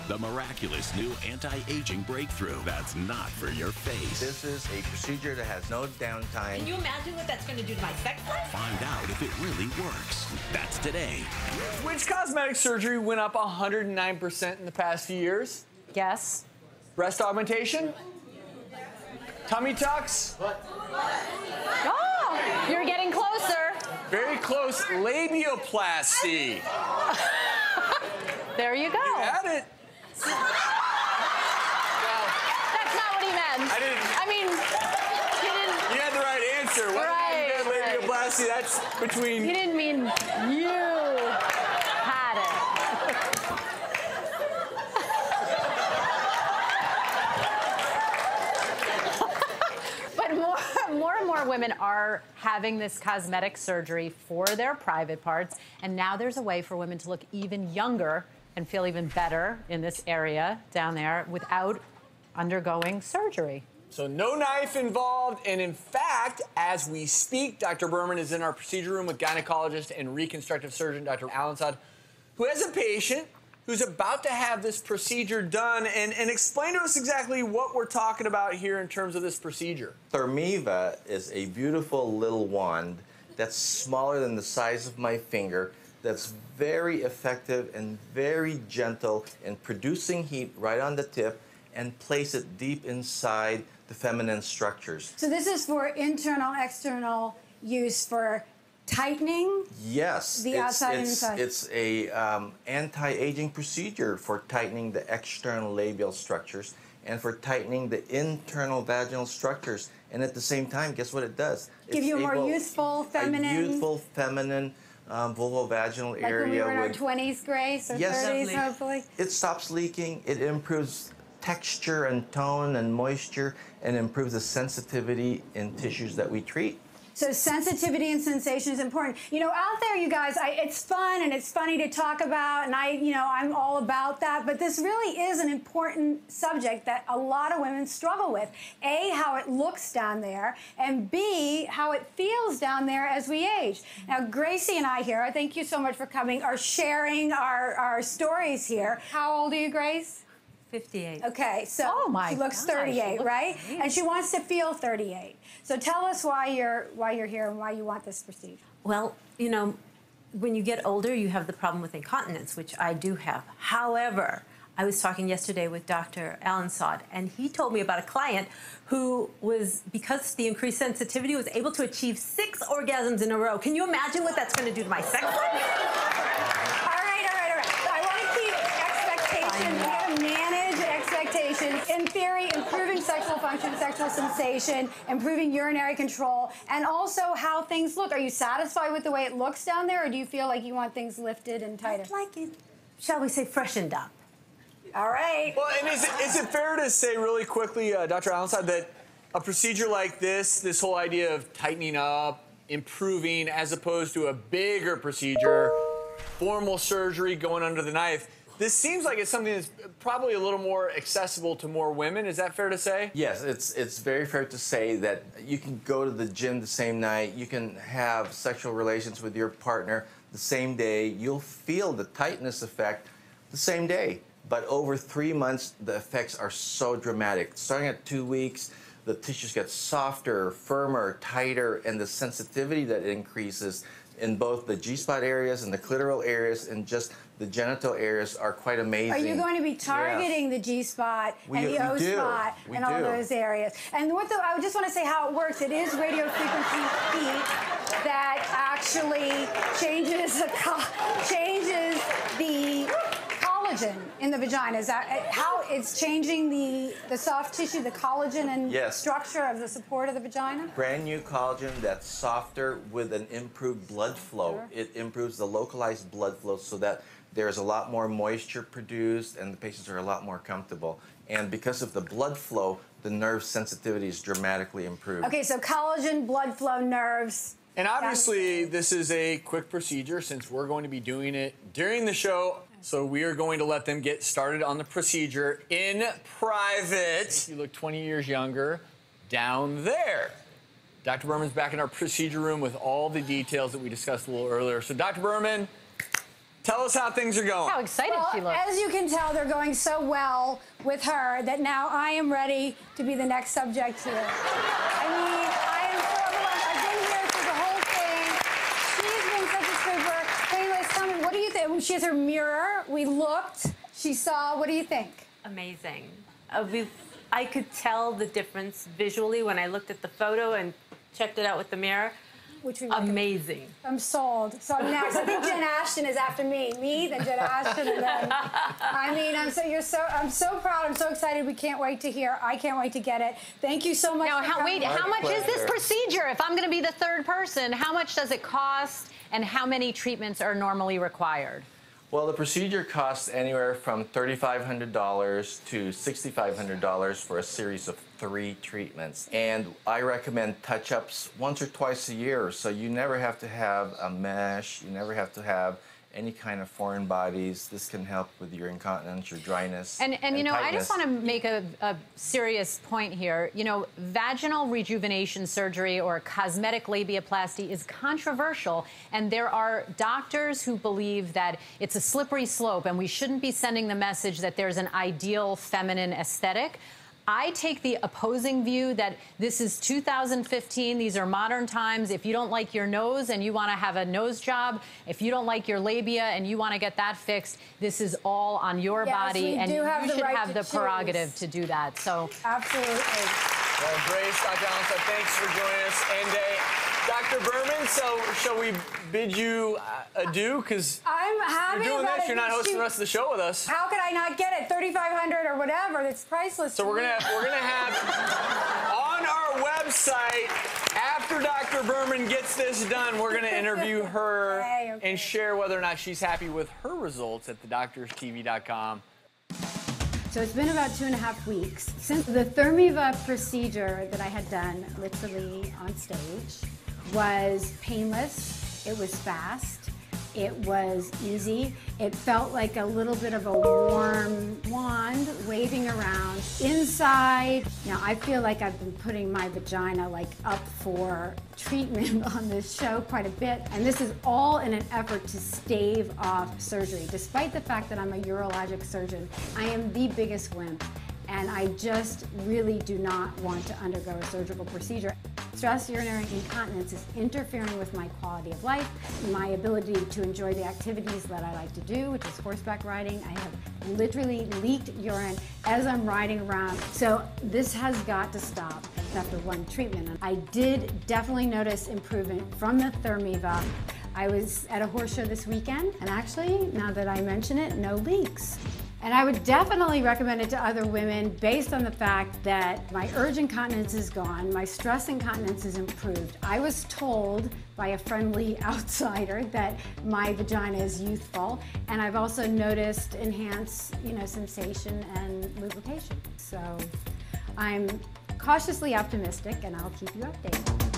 the miraculous new anti-aging breakthrough that's not for your face. This is a procedure that has no downtime. Can you imagine what that's going to do to my sex life? Find out if it really works. That's today. Which cosmetic surgery went up 109% in the past few years? Yes. Breast augmentation? Tummy tucks? Oh, you're getting closer. Very close. Labioplasty. There you go. You had it. That's not what he meant. I didn't. I mean, he didn't. You had the right answer. Right, Labioplasty, that's between... He didn't mean you had it. But more and more women are having this cosmetic surgery for their private parts, and now there's a way for women to look even younger and feel even better in this area down there without undergoing surgery. So no knife involved, and in fact, as we speak, Dr. Berman is in our procedure room with gynecologist and reconstructive surgeon Dr. Alan Saad, who has a patient who's about to have this procedure done, and explain to us exactly what we're talking about here in terms of this procedure. ThermiVa is a beautiful little wand that's smaller than the size of my finger, that's very effective and very gentle in producing heat right on the tip and place it deep inside the feminine structures. So this is for internal, external use for tightening? Yes. The outside and inside. It's a anti-aging procedure for tightening the external labial structures and for tightening the internal vaginal structures. And at the same time, guess what it does? Give you a more youthful, feminine... A youthful, feminine vulvovaginal area. Like when we were in our 20s, Grace, or 30s, hopefully? It stops leaking. It improves texture and tone and moisture and improves the sensitivity in tissues that we treat. So sensitivity and sensation is important. You know, out there, you guys, it's fun and it's funny to talk about, and I'm all about that, but this really is an important subject that a lot of women struggle with. A, how it looks down there, and B, how it feels down there as we age. Now, Gracie and I here, thank you so much for coming, are sharing our stories here. How old are you, Grace? 58. Okay, so she looks 38, right? Great. And she wants to feel 38. So tell us why you're here and why you want this procedure. Well, you know, when you get older, you have the problem with incontinence, which I do have. However, I was talking yesterday with Dr. Alan Saad, and he told me about a client who was, because the increased sensitivity, was able to achieve 6 orgasms in a row. Can you imagine what that's going to do to my sex life? All right. I want to keep expectations. We got to manage expectations. In theory, improving sexual function, sexual sensation, improving urinary control, and also how things look. Are you satisfied with the way it looks down there, or do you feel like you want things lifted and tighter? I'd like it, shall we say, freshened up. All right. Well, and is it fair to say really quickly, Dr. Alan Saad, that a procedure like this whole idea of tightening up, improving, as opposed to a bigger procedure, formal surgery, going under the knife, this seems like it's something that's probably a little more accessible to more women. Is that fair to say? Yes, it's very fair to say that you can go to the gym the same night, you can have sexual relations with your partner the same day, you'll feel the tightness effect the same day. But over 3 months, the effects are so dramatic. Starting at 2 weeks, the tissues get softer, firmer, tighter, and the sensitivity that increases in both the G-spot areas and the clitoral areas and just the genital areas are quite amazing. Are you going to be targeting the G-spot and the O-spot and all those areas? And I just want to say how it works. It is radio frequency heat that actually changes the collagen in the vagina. Is that how it's changing the soft tissue, the collagen and structure of the support of the vagina? Brand new collagen that's softer with an improved blood flow. Sure. It improves the localized blood flow so that there's a lot more moisture produced and the patients are a lot more comfortable. And because of the blood flow, the nerve sensitivity is dramatically improved. Okay, so collagen, blood flow, nerves. And obviously, this is a quick procedure since we're going to be doing it during the show. So we are going to let them get started on the procedure in private. You look 20 years younger down there. Dr. Berman's back in our procedure room with all the details that we discussed a little earlier. So Dr. Berman, Tell us how things are going. How excited she looks. As you can tell, they're going so well with her that now I am ready to be the next subject here. I mean, I am so overwhelmed. I've been here through the whole thing. She's been such a trooper. Anyways, tell me, what do you think? She has her mirror. We looked. She saw. What do you think? Amazing. I could tell the difference visually when I looked at the photo and checked it out with the mirror. Which we Amazing. I'm sold. So I'm next. I think Jen Ashton is after me. Me, then Jen Ashton, and then. I mean, I'm so proud. I'm so excited. We can't wait to hear. I can't wait to get it. Thank you so much. Now, how much is this pleasure. procedure? If I'm going to be the third person, how much does it cost, and how many treatments are normally required? Well, the procedure costs anywhere from $3,500 to $6,500 for a series of 3 treatments. And I recommend touch-ups once or twice a year, so you never have to have a mesh, you never have to have any kind of foreign bodies. This can help with your incontinence, your dryness, and you know, tightness. I just want to make a serious point here. You know, vaginal rejuvenation surgery or cosmetic labiaplasty is controversial, and there are doctors who believe that it's a slippery slope and we shouldn't be sending the message that there's an ideal feminine aesthetic. I take the opposing view that this is 2015. These are modern times. If you don't like your nose and you want to have a nose job, if you don't like your labia and you want to get that fixed, this is all on your body, and you should have the prerogative to do that. So Absolutely. Well, Grace, Dr. Allen, so thanks for joining us. And Dr. Berman, so shall we bid you adieu? Because I'm happy you're doing about this, it. you're not hosting the rest of the show with us. How could I not get it? $3,500 or whatever. That's priceless. So to we're me. gonna have on our website, after Dr. Berman gets this done, we're gonna interview her Okay. and share whether or not she's happy with her results at thedoctorstv.com. So it's been about 2.5 weeks since the ThermiVa procedure that I had done literally on stage was painless. It was fast. It was easy. It felt like a little bit of a warm wand waving around inside. Now I feel like I've been putting my vagina like up for treatment on this show quite a bit, and this is all in an effort to stave off surgery. Despite the fact that I'm a urologic surgeon, I am the biggest wimp, and I just really do not want to undergo a surgical procedure. Stress urinary incontinence is interfering with my quality of life, my ability to enjoy the activities that I like to do, which is horseback riding. I have literally leaked urine as I'm riding around. So this has got to stop after one treatment. And I did definitely notice improvement from the ThermiVa. I was at a horse show this weekend, and actually, now that I mention it, no leaks. And I would definitely recommend it to other women based on the fact that my urge incontinence is gone, my stress incontinence is improved. I was told by a friendly outsider that my vagina is youthful, and I've also noticed enhanced, sensation and lubrication. So I'm cautiously optimistic, and I'll keep you updated.